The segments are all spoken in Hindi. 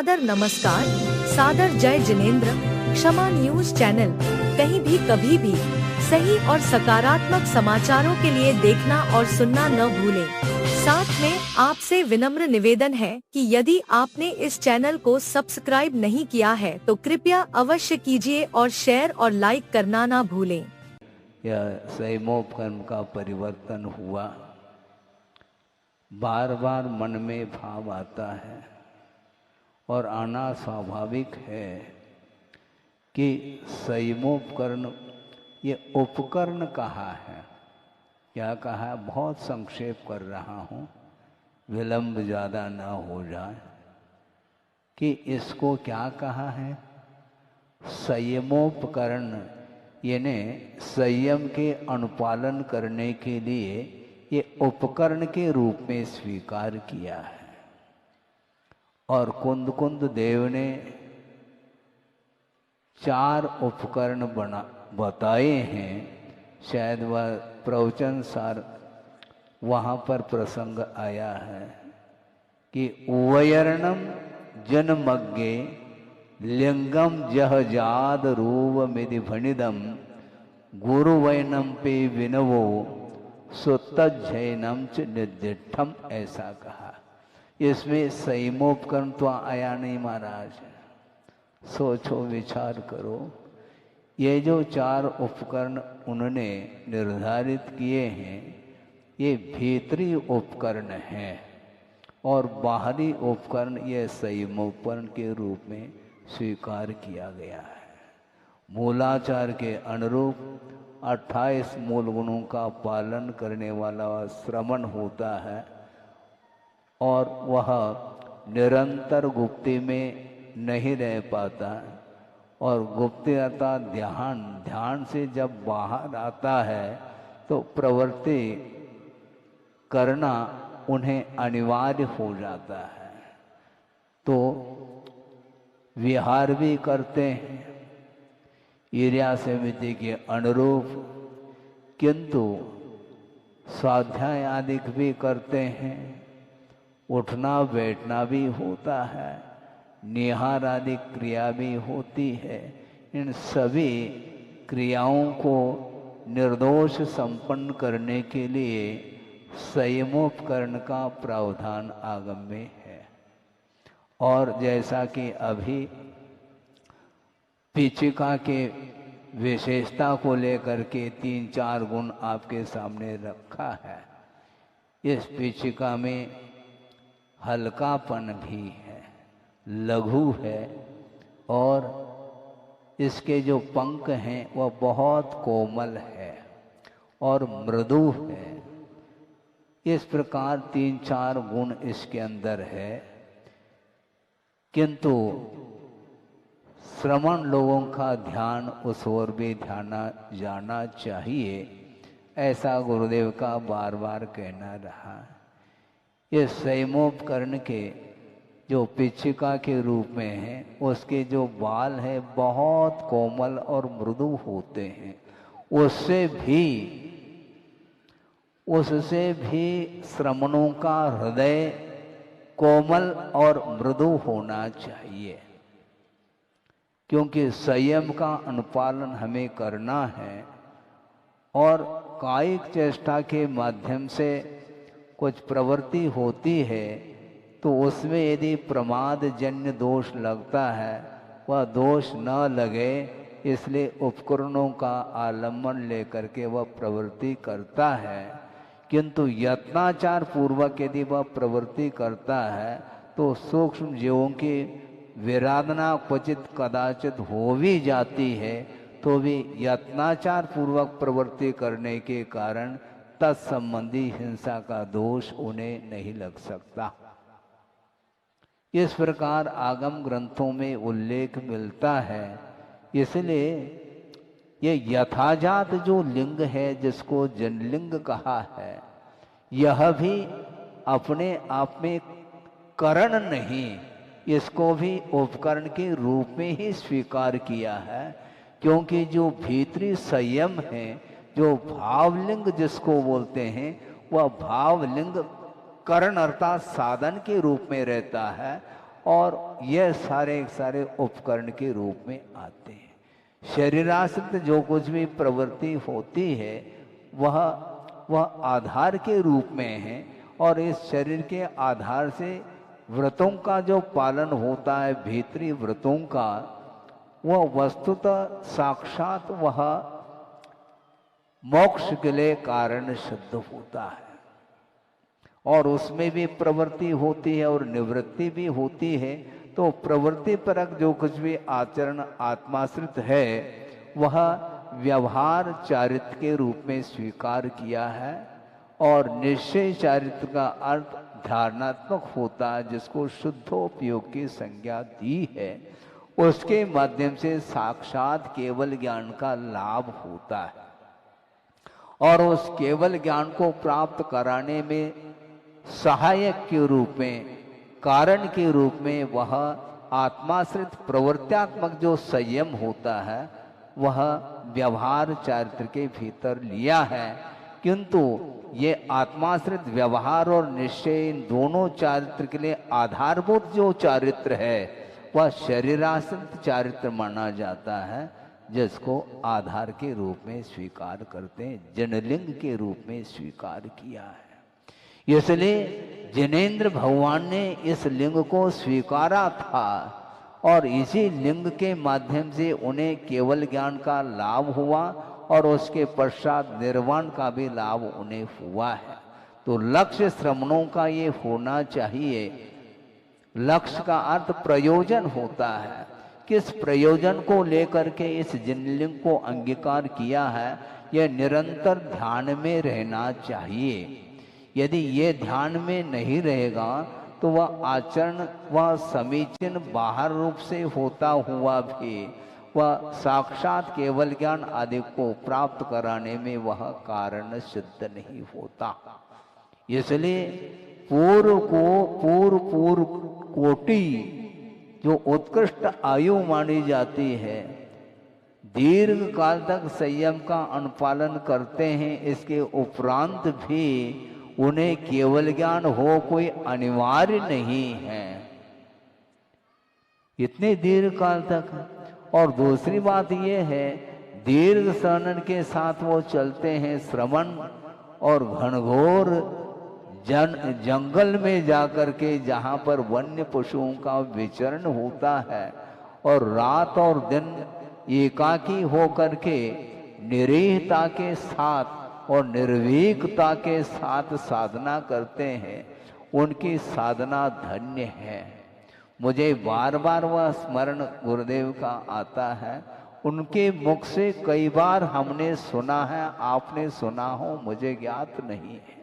सादर नमस्कार, सादर जय जिनेंद्र। क्षमा न्यूज चैनल कहीं भी कभी भी सही और सकारात्मक समाचारों के लिए देखना और सुनना न भूलें। साथ में आपसे विनम्र निवेदन है कि यदि आपने इस चैनल को सब्सक्राइब नहीं किया है तो कृपया अवश्य कीजिए और शेयर और लाइक करना ना भूलें। यह संयमोपकर्म का परिवर्तन हुआ। बार बार मन में भाव आता है और आना स्वाभाविक है कि संयमोपकरण ये उपकरण कहा है। क्या कहा है? बहुत संक्षेप कर रहा हूँ, विलंब ज़्यादा ना हो जाए। कि इसको क्या कहा है? संयमोपकरण, यानी संयम के अनुपालन करने के लिए ये उपकरण के रूप में स्वीकार किया है। और कुंद देव ने 4 उपकरण बताए हैं। शायद वह प्रवचन सार वहाँ पर प्रसंग आया है कि उवयर्णम जनमग्गे लिंगम जहजाद रूप मिधि भणिदम गुरुवैनम पे विनवो सुतज्जैनम च निर्दिष्टम, ऐसा कहा। इसमें संयमोपकरण तो आया नहीं महाराज। सोचो, विचार करो। ये जो 4 उपकरण उन्होंने निर्धारित किए हैं, ये भीतरी उपकरण हैं और बाहरी उपकरण ये संयमोपकरण के रूप में स्वीकार किया गया है। मूलाचार के अनुरूप 28 मूल गुणों का पालन करने वाला श्रमण होता है और वह निरंतर गुप्ती में नहीं रह पाता। और गुप्ती अर्थात ध्यान से जब बाहर आता है तो प्रवृत्ति करना उन्हें अनिवार्य हो जाता है। तो विहार भी करते हैं ईर्ष्या समिति के अनुरूप, किंतु स्वाध्याय आदि भी करते हैं। उठना बैठना भी होता है, निहार आदि क्रिया भी होती है। इन सभी क्रियाओं को निर्दोष संपन्न करने के लिए संयमोपकरण का प्रावधान आगम में है। और जैसा कि अभी पिचिका के विशेषता को लेकर के 3-4 गुण आपके सामने रखा है। इस पिचिका में हल्कापन भी है, लघु है और इसके जो पंख हैं वह बहुत कोमल है और मृदु है। इस प्रकार 3-4 गुण इसके अंदर है, किंतु श्रमण लोगों का ध्यान उस ओर भी जाना चाहिए, ऐसा गुरुदेव का बार बार कहना रहा। ये संयमोपकरण के जो पिचिका के रूप में है, उसके जो बाल है बहुत कोमल और मृदु होते हैं। उससे भी श्रमणों का हृदय कोमल और मृदु होना चाहिए, क्योंकि संयम का अनुपालन हमें करना है। और कायिक चेष्टा के माध्यम से कुछ प्रवृत्ति होती है तो उसमें यदि प्रमाद जन्य दोष लगता है, वह दोष न लगे इसलिए उपकरणों का आलम्बन लेकर के वह प्रवृत्ति करता है। किंतु यत्नाचार पूर्वक यदि वह प्रवृत्ति करता है तो सूक्ष्म जीवों की विराधना क्वचित कदाचित हो भी जाती है, तो भी यत्नाचार पूर्वक प्रवृत्ति करने के कारण तत्संबंधी हिंसा का दोष उन्हें नहीं लग सकता। इस प्रकार आगम ग्रंथों में उल्लेख मिलता है। इसलिए ये यथाजात जो लिंग है, जिसको जनलिंग कहा है, यह भी अपने आप में करण नहीं, इसको भी उपकरण के रूप में ही स्वीकार किया है। क्योंकि जो भीतरी संयम है, जो भावलिंग जिसको बोलते हैं, वह भावलिंग करण अर्थात साधन के रूप में रहता है और यह सारे सारे उपकरण के रूप में आते हैं। शरीराश्रित जो कुछ भी प्रवृत्ति होती है वह आधार के रूप में है, और इस शरीर के आधार से व्रतों का जो पालन होता है, भीतरी व्रतों का, वह वस्तुतः साक्षात वह मोक्ष के लिए कारण सिद्ध होता है। और उसमें भी प्रवृत्ति होती है और निवृत्ति भी होती है। तो प्रवृत्ति परक जो कुछ भी आचरण आत्माश्रित है वह व्यवहार चारित्र के रूप में स्वीकार किया है, और निश्चय चारित्र का अर्थ धारणात्मक होता है, जिसको शुद्धोपयोग की संज्ञा दी है। उसके माध्यम से साक्षात केवल ज्ञान का लाभ होता है, और उस केवल ज्ञान को प्राप्त कराने में सहायक के रूप में, कारण के रूप में वह आत्माश्रित प्रवृत्त्यात्मक जो संयम होता है वह व्यवहार चारित्र के भीतर लिया है। किंतु ये आत्माश्रित व्यवहार और निश्चय, इन दोनों चारित्र के लिए आधारभूत जो चारित्र है वह शरीराश्रित चारित्र माना जाता है, जिसको आधार के रूप में स्वीकार करते हैं, जनलिंग के रूप में स्वीकार किया है। इसलिए जिनेंद्र भगवान ने इस लिंग को स्वीकारा था, और इसी लिंग के माध्यम से उन्हें केवल ज्ञान का लाभ हुआ, और उसके पश्चात निर्वाण का भी लाभ उन्हें हुआ है। तो लक्ष्य श्रमणों का ये होना चाहिए। लक्ष्य का अर्थ प्रयोजन होता है। किस प्रयोजन को लेकर के इस जिनलिंग को अंगीकार किया है, यह निरंतर ध्यान में रहना चाहिए। यदि ये ध्यान में नहीं रहेगा तो वह आचरण, वह समीचीन बाहर रूप से होता हुआ भी वह साक्षात केवल ज्ञान आदि को प्राप्त कराने में वह कारण सिद्ध नहीं होता। इसलिए पूर्व कोटि जो उत्कृष्ट आयु मानी जाती है, दीर्घ काल तक संयम का अनुपालन करते हैं, इसके उपरांत भी उन्हें केवल ज्ञान हो कोई अनिवार्य नहीं है, इतने दीर्घ काल तक। और दूसरी बात यह है, दीर्घ श्रवण के साथ वो चलते हैं श्रवण, और घनघोर जंगल में जाकर के जहाँ पर वन्य पशुओं का विचरण होता है, और रात और दिन एकाकी होकर के निरीहता के साथ और निर्भीकता के साथ साधना करते हैं, उनकी साधना धन्य है। मुझे बार बार वह स्मरण गुरुदेव का आता है। उनके मुख से कई बार हमने सुना है, आपने सुना हो मुझे ज्ञात नहीं है।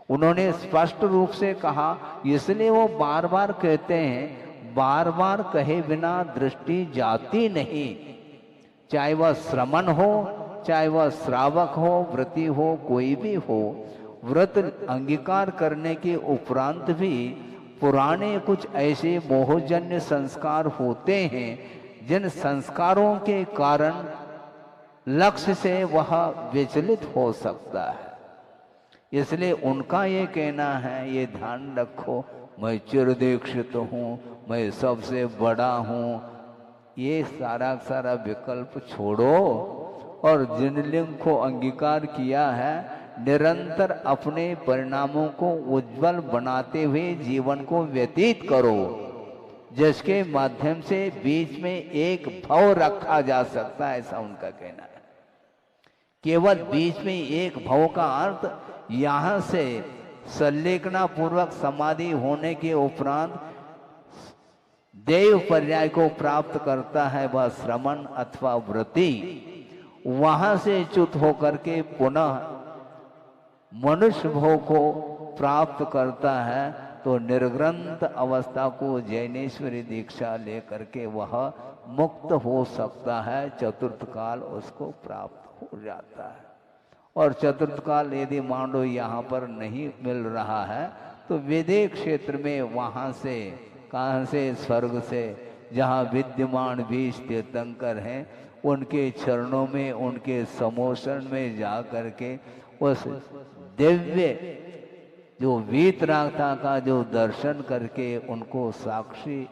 उन्होंने स्पष्ट रूप से कहा, इसलिए वो बार बार कहते हैं, बार बार कहे बिना दृष्टि जाती नहीं। चाहे वह श्रमण हो, चाहे वह श्रावक हो, व्रती हो, कोई भी हो, व्रत अंगीकार करने के उपरांत भी पुराने कुछ ऐसे मोहजन्य संस्कार होते हैं जिन संस्कारों के कारण लक्ष्य से वह विचलित हो सकता है। इसलिए उनका ये कहना है, ये ध्यान रखो, मैं चिरदीक्षित हूँ, मैं सबसे बड़ा हूँ, ये सारा विकल्प छोड़ो और जिन लिंग को अंगीकार किया है, निरंतर अपने परिणामों को उज्जवल बनाते हुए जीवन को व्यतीत करो, जिसके माध्यम से बीच में एक भव रखा जा सकता है, ऐसा उनका कहना है। केवल बीच में एक भव का अर्थ यहाँ से संलेखना पूर्वक समाधि होने के उपरांत देव पर्याय को प्राप्त करता है वह श्रमण अथवा व्रती, वहां से च्युत होकर के पुनः मनुष्य भोग को प्राप्त करता है, तो निर्ग्रंथ अवस्था को जैनेश्वरी दीक्षा लेकर के वह मुक्त हो सकता है, चतुर्थ काल उसको प्राप्त हो जाता है। और चतुर्थ काल यदि मान लो यहाँ पर नहीं मिल रहा है तो वेदिक क्षेत्र में वहाँ से, कहाँ से, स्वर्ग से, जहाँ विद्यमान बीज तीर्थंकर हैं उनके चरणों में, उनके समोषण में जा करके उस दिव्य जो वीतरागता का जो दर्शन करके उनको साक्षी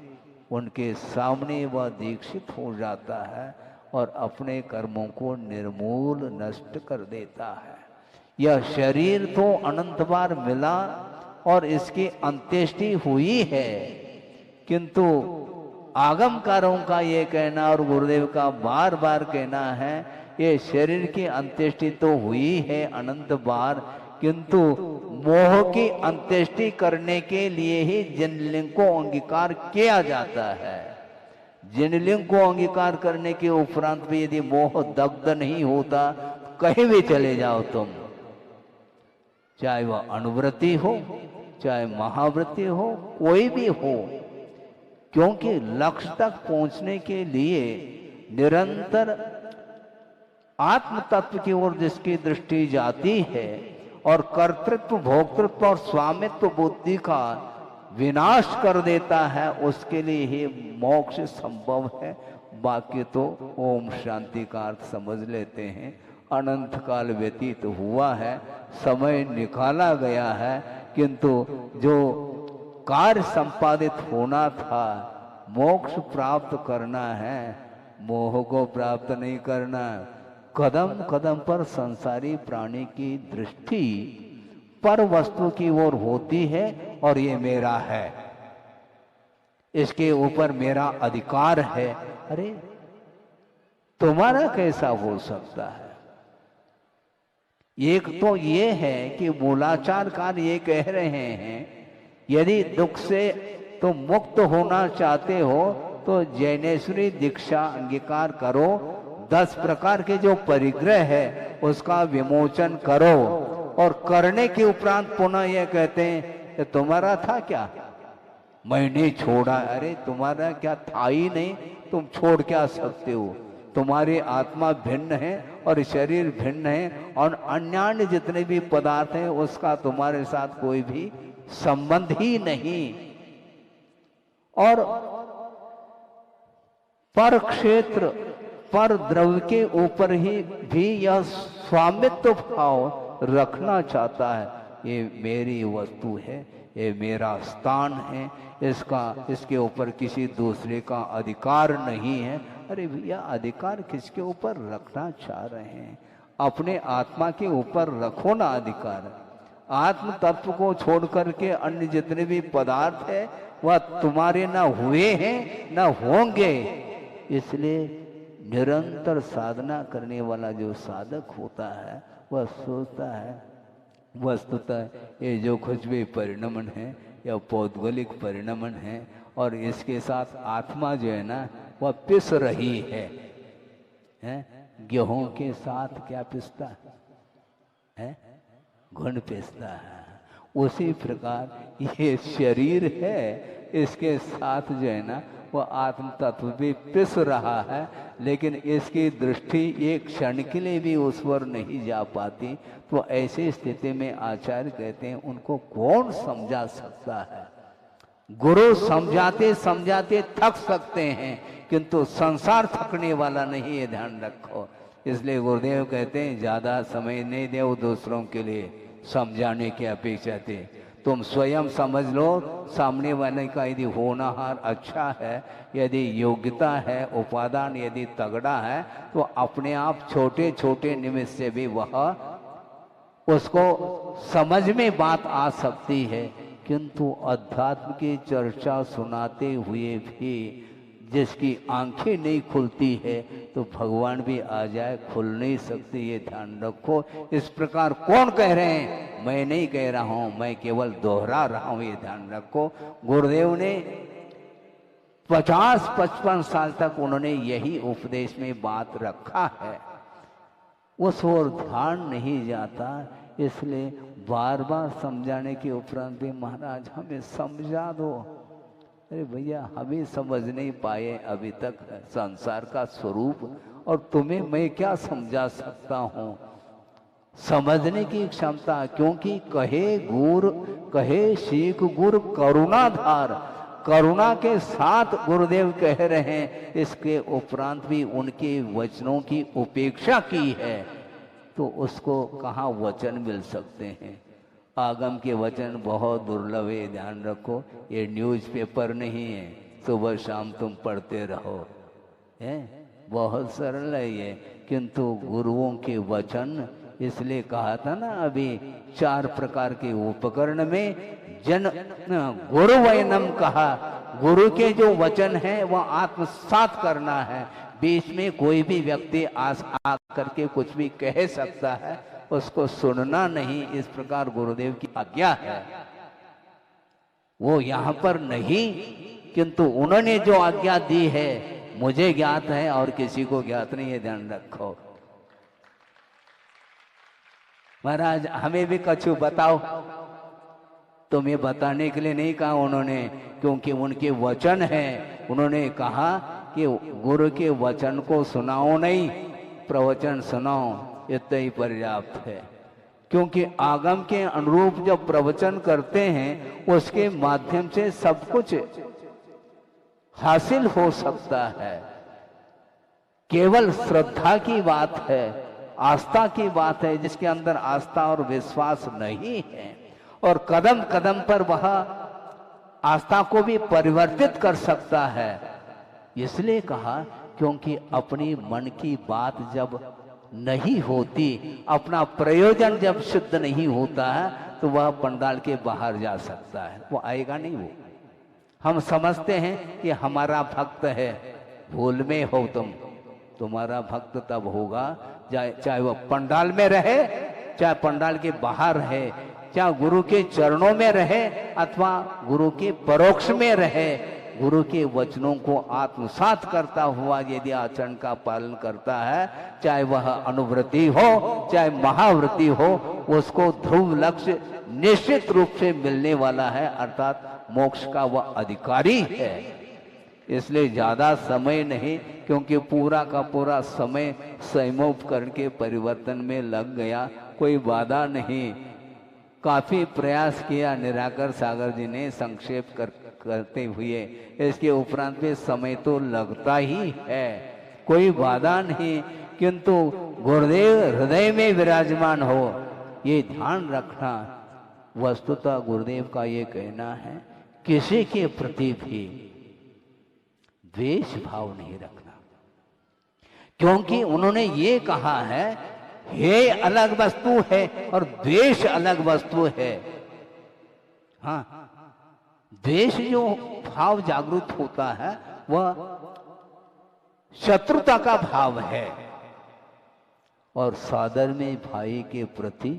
उनके सामने वह दीक्षित हो जाता है और अपने कर्मों को निर्मूल नष्ट कर देता है। यह शरीर तो अनंत बार मिला और इसकी अंत्येष्टि हुई है, किंतु आगमकारों का ये कहना और गुरुदेव का बार बार कहना है ये शरीर की अंत्येष्टि तो हुई है अनंत बार, किंतु मोह की अंत्येष्टि करने के लिए ही जिनलिंग को अंगीकार किया जाता है। जिनलिंग को अंगीकार करने के उपरांत भी यदि मोह दग्ध नहीं होता, कहीं भी चले जाओ तुम, चाहे वह अनुवृत्ति हो चाहे महावृत्ति हो, कोई भी हो, क्योंकि लक्ष्य तक पहुंचने के लिए निरंतर आत्म तत्व की ओर जिसकी दृष्टि जाती है और कर्तृत्व भोक्तृत्व और स्वामित्व बुद्धि का विनाश कर देता है, उसके लिए ही मोक्ष संभव है। बाकी तो ओम शांति का अर्थ समझ लेते हैं। अनंत काल व्यतीत हुआ है, समय निकाला गया है, किंतु जो कार्य संपादित होना था, मोक्ष प्राप्त करना है, मोह को प्राप्त नहीं करना। कदम कदम पर संसारी प्राणी की दृष्टि पर वस्तु की ओर होती है और ये मेरा है, इसके ऊपर मेरा अधिकार है। अरे तुम्हारा कैसा हो सकता है? एक तो ये है कि मूलाचारकार ये कह रहे हैं यदि दुख से तुम मुक्त होना चाहते हो तो जैनेश्वरी दीक्षा अंगीकार करो, 10 प्रकार के जो परिग्रह है उसका विमोचन करो, और करने के उपरांत पुनः यह कहते हैं तुम्हारा था क्या, मैंने छोड़ा। अरे तुम्हारा क्या था ही नहीं, तुम छोड़ क्या सकते हो? तुम्हारी आत्मा भिन्न है और शरीर भिन्न है और अन्य जितने भी पदार्थ हैं उसका तुम्हारे साथ कोई भी संबंध ही नहीं। और पर क्षेत्र पर द्रव्य के ऊपर ही भी यह स्वामित्व भाव रखना चाहता है। ये मेरी वस्तु है, ये मेरा स्थान है, इसके ऊपर किसी दूसरे का अधिकार नहीं है। अरे भैया, अधिकार किसके ऊपर रखना चाह रहे हैं? अपने आत्मा के ऊपर रखो ना अधिकार। आत्म तत्व को छोड़ करके अन्य जितने भी पदार्थ है वह तुम्हारे ना हुए हैं ना होंगे। इसलिए निरंतर साधना करने वाला जो साधक होता है वह सोचता है वस्तुतः ये जो कुछ भी परिणमन है या पौद्गलिक परिणमन है, और इसके साथ आत्मा जो है ना वह पिस रही है? गेहूं के साथ क्या पिसता है? घुन पिसता है। उसी प्रकार ये शरीर है, इसके साथ जो है ना वह आत्म तत्व भी पिस रहा है, लेकिन इसकी दृष्टि एक क्षण के लिए भी उस पर नहीं जा पाती। तो ऐसी स्थिति में आचार्य कहते हैं उनको कौन समझा सकता है? गुरु समझाते समझाते थक सकते हैं, किंतु संसार थकने वाला नहीं, ये ध्यान रखो। इसलिए गुरुदेव कहते हैं ज्यादा समय नहीं दो दूसरों के लिए समझाने की अपेक्षा थे। तुम स्वयं समझ लो, सामने वाले का यदि होनहार अच्छा है, यदि योग्यता है, उपादान यदि तगड़ा है, तो अपने आप छोटे छोटे निमित्त से भी वह उसको समझ में बात आ सकती है। किंतु अध्यात्म की चर्चा सुनाते हुए भी जिसकी आंखें नहीं खुलती है तो भगवान भी आ जाए खुल नहीं सकती, ये ध्यान रखो। इस प्रकार कौन कह रहे हैं? मैं नहीं कह रहा हूं, मैं केवल दोहरा रहा हूं, ये ध्यान रखो। गुरुदेव ने 50-55 साल तक उन्होंने यही उपदेश में बात रखा है, उस ओर ध्यान नहीं जाता। इसलिए बार बार समझाने के उपरांत भी महाराज हमें समझा दो। अरे भैया, हमें समझ नहीं पाए अभी तक संसार का स्वरूप, और तुम्हें मैं क्या समझा सकता हूँ? समझने की क्षमता, क्योंकि कहे गुर कहे सीख गुर करुणाधार, करुणा के साथ गुरुदेव कह रहे हैं। इसके उपरांत भी उनके वचनों की उपेक्षा की है, तो उसको कहाँ वचन मिल सकते हैं? आगम के वचन बहुत दुर्लभ है, ध्यान रखो। ये न्यूज़पेपर नहीं है, सुबह शाम तुम पढ़ते रहो, है बहुत सरल है ये। किंतु गुरुओं के वचन, इसलिए कहा था ना अभी 4 प्रकार के उपकरण में गुरु वयनम कहा। गुरु के जो वचन है वह आत्मसात करना है। बीच में कोई भी व्यक्ति आ करके कुछ भी कह सकता है, उसको सुनना नहीं, इस प्रकार गुरुदेव की आज्ञा है। वो यहाँ पर नहीं, किंतु उन्होंने जो आज्ञा दी है मुझे ज्ञात है और किसी को ज्ञात नहीं है, ध्यान रखो। महाराज हमें भी कछु बताओ, तुम्हें बताने के लिए नहीं कहा उन्होंने, क्योंकि उनके वचन है। उन्होंने कहा कि गुरु के वचन को सुनाओ नहीं, प्रवचन सुनाओ, इतना ही पर्याप्त है। क्योंकि आगम के अनुरूप जब प्रवचन करते हैं उसके माध्यम से सब कुछ हासिल हो सकता है। केवल श्रद्धा की बात है, आस्था की बात है। जिसके अंदर आस्था और विश्वास नहीं है और कदम कदम पर वह आस्था को भी परिवर्तित कर सकता है। इसलिए कहा क्योंकि अपनी मन की बात जब नहीं होती, अपना प्रयोजन जब सिद्ध नहीं होता है, तो वह पंडाल के बाहर जा सकता है, वो आएगा नहीं। वो हम समझते हैं कि हमारा भक्त है, भूल में हो तुम। तुम्हारा भक्त तब होगा चाहे वह पंडाल में रहे, चाहे पंडाल के बाहर है, चाहे गुरु के चरणों में रहे अथवा गुरु के परोक्ष में रहे। गुरु के वचनों को आत्मसात करता हुआ यदि आचरण का पालन करता है, चाहे वह अनुवृत्ति हो चाहे महावृत्ति हो, उसको ध्रुव लक्ष्य निश्चित रूप से मिलने वाला है, अर्थात मोक्ष का वह अधिकारी है। इसलिए ज्यादा समय नहीं, क्योंकि पूरा का पूरा समय संयमोपकरण के परिवर्तन में लग गया, कोई बाधा नहीं। काफी प्रयास किया निराकर सागर जी ने संक्षेप करते हुए, इसके उपरांत में समय तो लगता ही है, कोई बाधा नहीं। किंतु गुरुदेव हृदय में विराजमान हो, ये ध्यान रखना। वस्तुतः गुरुदेव का ये कहना है, किसी के प्रति भी द्वेष भाव नहीं रखना, क्योंकि उन्होंने ये कहा है हे अलग वस्तु है और द्वेष अलग वस्तु है। हाँ, द्वेष जो भाव जागृत होता है वह शत्रुता का भाव है, और सादर में भाई के प्रति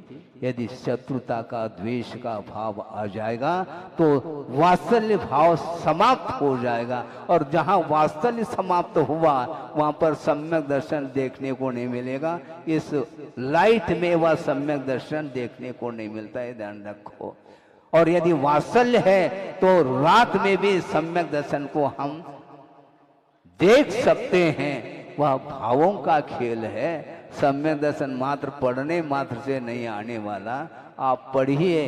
यदि शत्रुता का द्वेष का भाव आ जाएगा तो वात्सल्य भाव समाप्त हो जाएगा, और जहां वात्सल्य समाप्त हुआ वहां पर सम्यक दर्शन देखने को नहीं मिलेगा। इस लाइट में वह सम्यक दर्शन देखने को नहीं मिलता है, ध्यान रखो। और यदि वात्सल्य है तो रात में भी सम्यक दर्शन को हम देख सकते हैं, वह भावों का खेल है। सम्यक दर्शन मात्र पढ़ने मात्र से नहीं आने वाला। आप पढ़िए,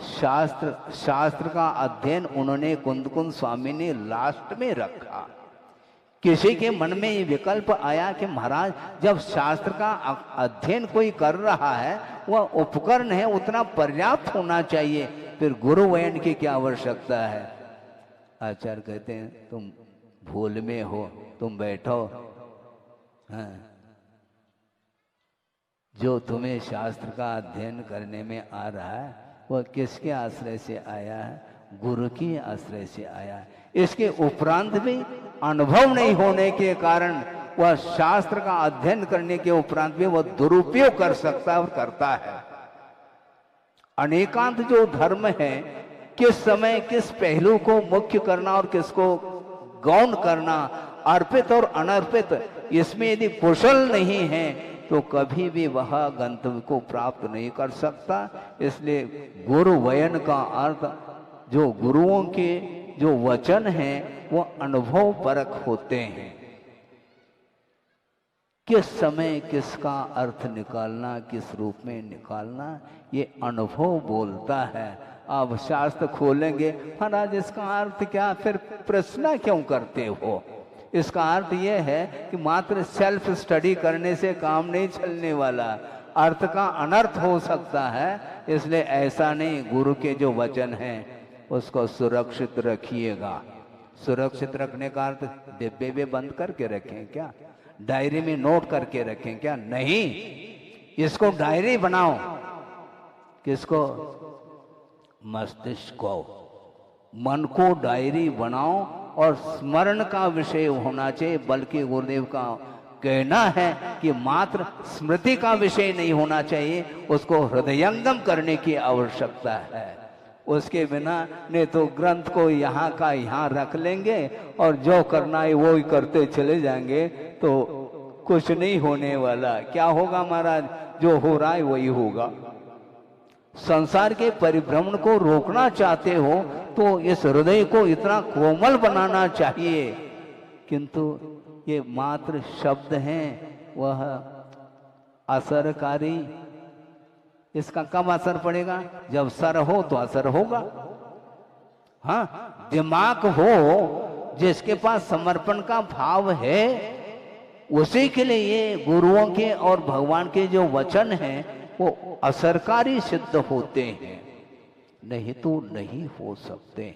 शास्त्र का अध्ययन उन्होंने कुंद स्वामी ने लास्ट में रखा। किसी के मन में ये विकल्प आया कि महाराज जब शास्त्र का अध्ययन कोई कर रहा है, वह उपकरण है, उतना पर्याप्त होना चाहिए, फिर गुरु वयन की क्या आवश्यकता है। आचार्य कहते हैं तुम भूल में हो, तुम बैठो। हाँ, जो तुम्हें शास्त्र का अध्ययन करने में आ रहा है वह किसके आश्रय से आया है? गुरु के आश्रय से आया है। इसके उपरांत भी अनुभव नहीं होने के कारण वह शास्त्र का अध्ययन करने के उपरांत भी वह दुरुपयोग कर सकता है और करता है। अनेकांत जो धर्म है, किस समय किस पहलू को मुख्य करना और किसको गौण करना, अर्पित और अनर्पित, इसमें यदि कुशल नहीं है तो कभी भी वह गंतव्य को प्राप्त नहीं कर सकता। इसलिए गुरु वयन का अर्थ, जो गुरुओं के जो वचन हैं वो अनुभव परक होते हैं। किस समय किसका अर्थ निकालना, किस रूप में निकालना, ये अनुभव बोलता है। आप शास्त्र खोलेंगे, महाराज इसका अर्थ क्या, फिर प्रश्न क्यों करते हो? इसका अर्थ यह है कि मात्र सेल्फ स्टडी करने से काम नहीं चलने वाला, अर्थ का अनर्थ हो सकता है। इसलिए ऐसा नहीं, गुरु के जो वचन हैं उसको सुरक्षित रखिएगा, सुरक्षित रखने का अर्थ डिब्बे में बंद करके रखें क्या, डायरी में नोट करके रखें क्या? नहीं, इसको डायरी बनाओ। किसको? मस्तिष्क को, मन को डायरी बनाओ और स्मरण का विषय होना चाहिए। बल्कि गुरुदेव का कहना है कि मात्र स्मृति का विषय नहीं होना चाहिए, उसको हृदयंगम करने की आवश्यकता है। उसके बिना नहीं तो ग्रंथ को यहाँ का यहाँ रख लेंगे और जो करना है वो ही करते चले जाएंगे, तो कुछ नहीं होने वाला। क्या होगा महाराज? जो हो रहा है वही होगा। संसार के परिभ्रमण को रोकना चाहते हो तो इस हृदय को इतना कोमल बनाना चाहिए, किंतु ये मात्र शब्द हैं, वह असरकारी। इसका कब असर पड़ेगा? जब सर हो तो असर होगा। हाँ, दिमाग हो, जिसके पास समर्पण का भाव है, उसी के लिए ये गुरुओं के और भगवान के जो वचन हैं वो असरकारी सिद्ध होते हैं, नहीं तो नहीं हो सकते।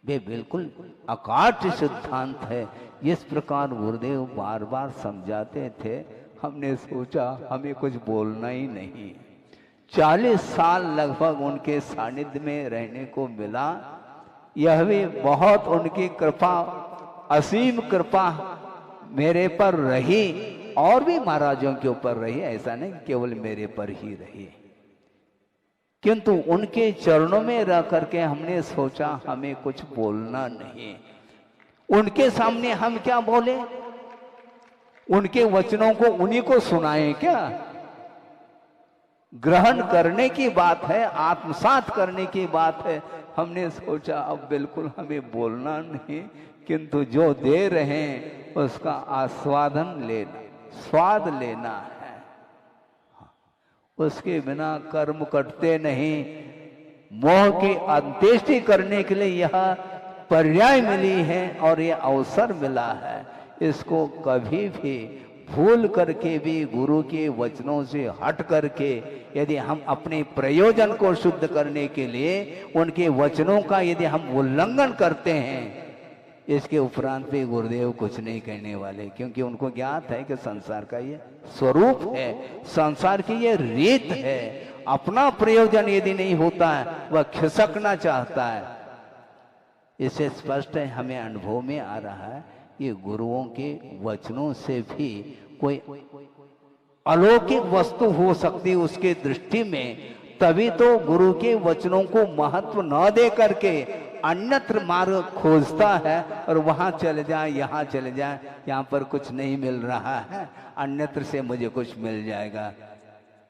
वे बिल्कुल अकाट्य सिद्धांत है। इस प्रकार गुरुदेव बार बार समझाते थे। हमने सोचा हमें कुछ बोलना ही नहीं। 40 साल लगभग उनके सानिध्य में रहने को मिला। यह भी बहुत उनकी कृपा, असीम कृपा मेरे पर रही, और भी महाराजों के ऊपर रही। ऐसा नहीं केवल मेरे पर ही रही, किंतु उनके चरणों में रह करके हमने सोचा हमें कुछ बोलना नहीं। उनके सामने हम क्या बोले? उनके वचनों को उन्हीं को सुनाएं क्या? ग्रहण करने की बात है, आत्मसात करने की बात है। हमने सोचा अब बिल्कुल हमें बोलना नहीं, किंतु जो दे रहे हैं उसका आस्वादन लेना, स्वाद लेना है। उसके बिना कर्म कटते नहीं। मोह की अंत्येष्टि करने के लिए यह पर्याय मिली है और यह अवसर मिला है। इसको कभी भी भूल करके भी गुरु के वचनों से हट करके यदि हम अपने प्रयोजन को शुद्ध करने के लिए उनके वचनों का यदि हम उल्लंघन करते हैं, इसके उपरांत भी गुरुदेव कुछ नहीं कहने वाले, क्योंकि उनको ज्ञात है कि संसार का ये स्वरूप है, संसार की ये रीत है। अपना प्रयोजन यदि नहीं होता है वह खिसकना चाहता है। इससे स्पष्ट है, हमें अनुभव में आ रहा है ये गुरुओं के वचनों से भी कोई अलौकिक वस्तु हो सकती उसके दृष्टि में, तभी तो गुरु के वचनों को महत्व न दे करके अन्यत्र मार्ग खोजता है और वहां चले जाए, यहाँ चले जाए, यहाँ पर कुछ नहीं मिल रहा है, अन्यत्र से मुझे कुछ मिल जाएगा।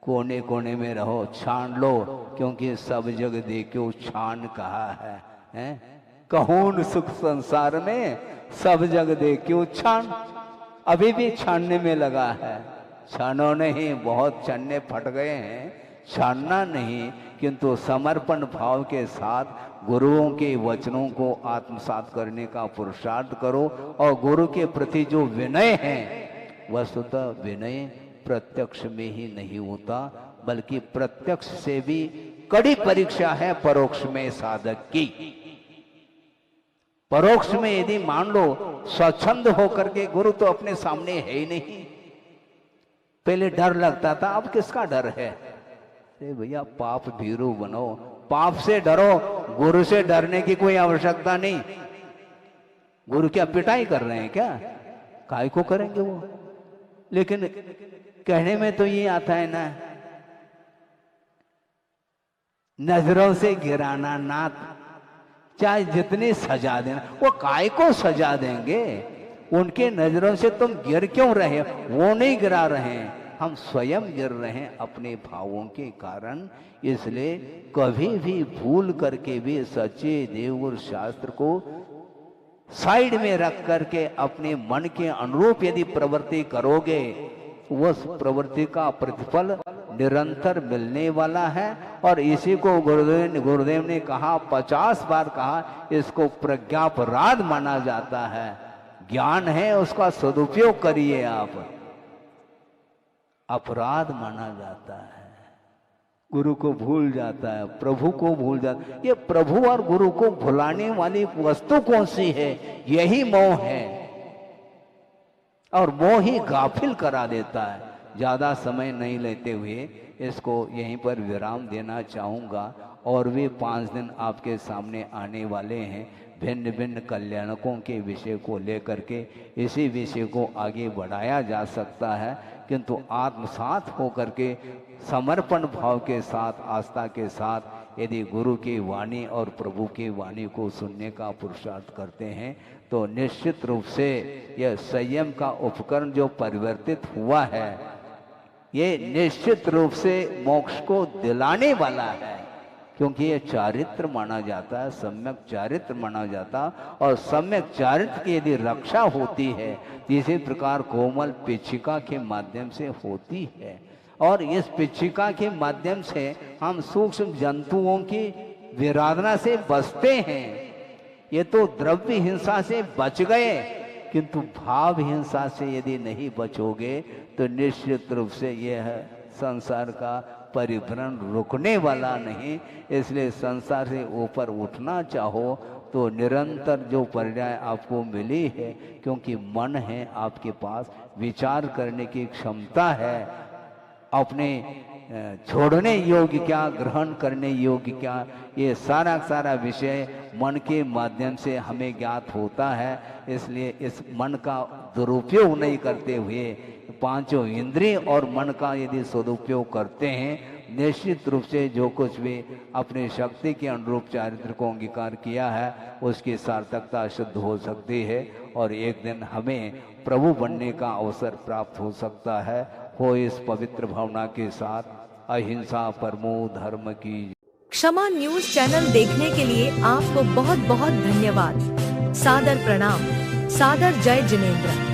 कोने कोने में रहो, छान लो, क्योंकि सब जग देखो छान कहा है? कहून सुख संसार में सब जग देखो छान। अभी भी छानने में लगा है। छानो नहीं, बहुत छन्ने फट गए हैं, छानना नहीं, किंतु समर्पण भाव के साथ गुरुओं के वचनों को आत्मसात करने का पुरुषार्थ करो। और गुरु के प्रति जो विनय है, वस्तुतः विनय प्रत्यक्ष में ही नहीं होता, बल्कि प्रत्यक्ष से भी कड़ी परीक्षा है परोक्ष में साधक की। परोक्ष में यदि मान लो स्वच्छंद होकर के, गुरु तो अपने सामने है ही नहीं। पहले डर लगता था, अब किसका डर है? अरे भैया पाप भीरू बनो, पाप से डरो, गुरु से डरने की कोई आवश्यकता नहीं। गुरु क्या पिटाई कर रहे हैं क्या? काय को करेंगे वो? लेकिन कहने में तो ये आता है ना, नजरों से गिराना नाथ, चाहे जितनी सजा देना, वो काय को सजा देंगे? उनके नजरों से तुम गिर क्यों रहे? वो नहीं गिरा रहे हैं, हम स्वयं गिर रहे हैं अपने भावों के कारण। इसलिए कभी भी भूल करके भी सच्चे देवगुरु शास्त्र को साइड में रख करके अपने मन के अनुरूप यदि प्रवृत्ति करोगे, उस प्रवृत्ति का प्रतिफल निरंतर मिलने वाला है। और इसी को गुरुदेव ने कहा, 50 बार कहा, इसको प्रज्ञापराध माना जाता है। ज्ञान है, उसका सदुपयोग करिए आप, अपराध माना जाता है। गुरु को भूल जाता है, प्रभु को भूल जाता है। ये प्रभु और गुरु को भुलाने वाली वस्तु कौन सी है? यही मोह है, और मोह ही गाफिल करा देता है। ज्यादा समय नहीं लेते हुए इसको यहीं पर विराम देना चाहूँगा। और वे 5 दिन आपके सामने आने वाले हैं, भिन्न भिन्न कल्याणकों के विषय को लेकर के। इसी विषय को आगे बढ़ाया जा सकता है, किंतु आत्मसात होकर के समर्पण भाव के साथ, आस्था के साथ यदि गुरु की वाणी और प्रभु की वाणी को सुनने का पुरुषार्थ करते हैं तो निश्चित रूप से यह संयम का उपकरण जो परिवर्तित हुआ है, ये निश्चित रूप से मोक्ष को दिलाने वाला है। क्योंकि ये चारित्र माना जाता है, सम्यक चारित्र माना जाता, और सम्यक चारित्र की यदि रक्षा होती है इसी प्रकार कोमल पिच्छिका के माध्यम से होती है। और इस पिच्छिका के माध्यम से हम सूक्ष्म जंतुओं की विराधना से बचते हैं। ये तो द्रव्य हिंसा से बच गए, किंतु भाव हिंसा से यदि नहीं बचोगे तो निश्चित रूप से यह संसार का परिभ्रमण रुकने वाला नहीं। इसलिए संसार से ऊपर उठना चाहो तो निरंतर जो पर्याय आपको मिली है, क्योंकि मन है आपके पास, विचार करने की क्षमता है, अपने छोड़ने योग्य क्या, ग्रहण करने योग्य क्या, ये सारा सारा विषय मन के माध्यम से हमें ज्ञात होता है। इसलिए इस मन का दुरुपयोग नहीं करते हुए पांचों इंद्रिय और मन का यदि सदुपयोग करते हैं, निश्चित रूप से जो कुछ भी अपनी शक्ति के अनुरूप चारित्र को अंगीकार किया है उसकी सार्थकता सिद्ध हो सकती है, और एक दिन हमें प्रभु बनने का अवसर प्राप्त हो सकता है। हो इस पवित्र भावना के साथ अहिंसा परमो धर्म की। क्षमा न्यूज चैनल देखने के लिए आपको बहुत बहुत धन्यवाद। सादर प्रणाम। सादर जय जिनेंद्र।